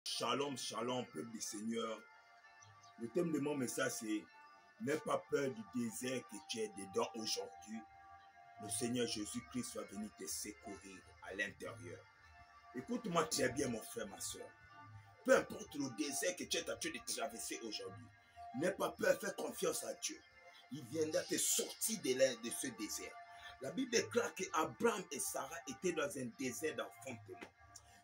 Shalom, shalom, peuple du Seigneur. Le thème de mon message, c'est « N'aie pas peur du désert que tu es dedans aujourd'hui. Le Seigneur Jésus-Christ va venir te secourir à l'intérieur. » Écoute-moi très bien, mon frère, ma soeur. Peu importe le désert que tu es en train de traverser aujourd'hui, n'aie pas peur, fais confiance à Dieu. Il viendra te sortir de ce désert. La Bible déclare qu'Abraham et Sarah étaient dans un désert d'enfantement.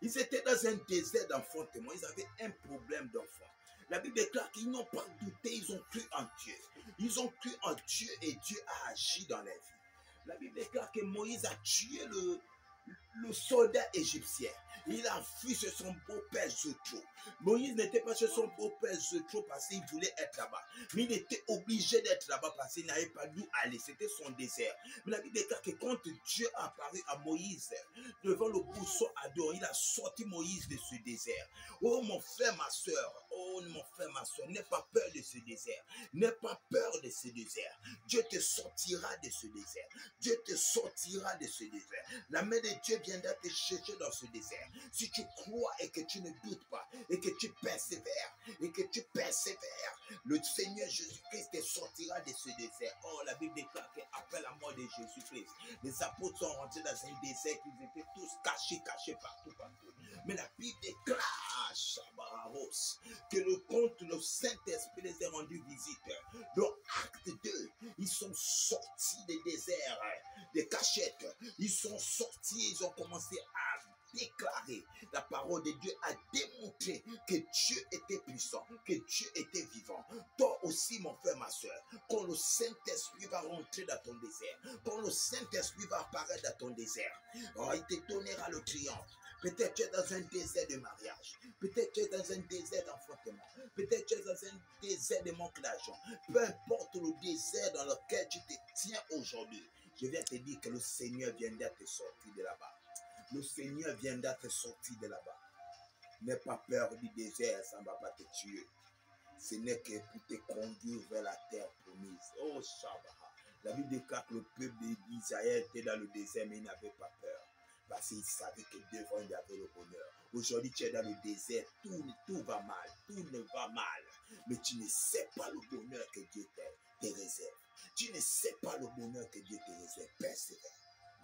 Ils étaient dans un désert d'enfantement. Ils avaient un problème d'enfant. La Bible déclare qu'ils n'ont pas douté, ils ont cru en Dieu. Ils ont cru en Dieu et Dieu a agi dans leur vie. La Bible déclare que Moïse a tué le soldat égyptien. Il a fui sur son beau-père Jéthro. Moïse n'était pas sur son beau-père Jéthro parce qu'il voulait être là-bas. Mais il était obligé d'être là-bas parce qu'il n'avait pas d'où aller. C'était son désert. Mais la Bible déclare que quand Dieu a apparu à Moïse devant le buisson Adon, il a sorti Moïse de ce désert. Oh mon frère, ma soeur. Oh mon frère, ma soeur. N'aie pas peur de ce désert. N'aie pas peur de ce désert. Dieu te sortira de ce désert. Dieu te sortira de ce désert. La main de Dieu viendra te chercher dans ce désert. Si tu crois et que tu ne doutes pas, et que tu persévères, le Seigneur Jésus-Christ te sortira de ce désert. Oh, la Bible déclare qu'après la mort de Jésus-Christ, les apôtres sont rentrés dans un désert, ils étaient tous cachés partout. Mais la Bible déclare, Chabaros, que le Saint-Esprit les a rendus visite. Dans Acte 2, ils sont sortis des déserts, des cachettes. Ils sont sortis, ils ont commencé à déclarer la parole de Dieu, a démontré que Dieu était puissant, que Dieu était vivant. Toi aussi, mon frère, ma soeur, quand le Saint-Esprit va rentrer dans ton désert, quand le Saint-Esprit va apparaître dans ton désert, oh, il te donnera le triomphe. Peut-être tu es dans un désert de mariage, peut-être tu es dans un désert d'enfantement, peut-être tu es dans un désert de manque d'argent. Peu importe le désert dans lequel tu te tiens aujourd'hui, je viens te dire que le Seigneur viendra te sortir de là-bas. Le Seigneur viendra te sortir de là-bas. N'aie pas peur du désert, ça ne va pas te tuer. Ce n'est que pour te conduire vers la terre promise. Oh, Shabbat. La Bible déclare que le peuple d'Israël était dans le désert, mais il n'avait pas peur. Parce qu'il savait que devant il y avait le bonheur. Aujourd'hui, tu es dans le désert, tout va mal, tout ne va mal. Mais tu ne sais pas le bonheur que Dieu te réserve. Tu ne sais pas le bonheur que Dieu te réserve. Persévère,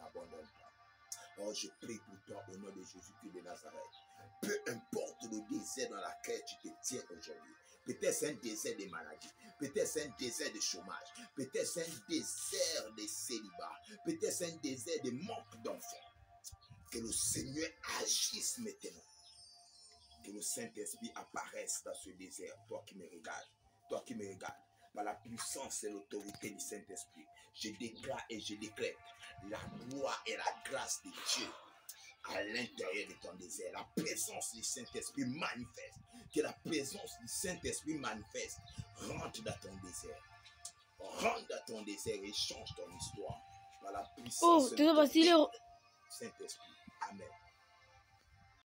n'abandonne pas. Oh, je prie pour toi au nom de Jésus-Christ de Nazareth. Peu importe le désert dans lequel tu te tiens aujourd'hui. Peut-être c'est un désert de maladie. Peut-être c'est un désert de chômage. Peut-être c'est un désert de célibat. Peut-être c'est un désert de manque d'enfants. Que le Seigneur agisse maintenant. Que le Saint-Esprit apparaisse dans ce désert. Toi qui me regardes. Toi qui me regardes. Par la puissance et l'autorité du Saint-Esprit, je déclare et je décrète la gloire et la grâce de Dieu à l'intérieur de ton désert. La présence du Saint-Esprit manifeste. Que la présence du Saint-Esprit manifeste. Rentre dans ton désert. Rentre dans ton désert et change ton histoire. Par la puissance et l'autorité du Saint-Esprit. Amen.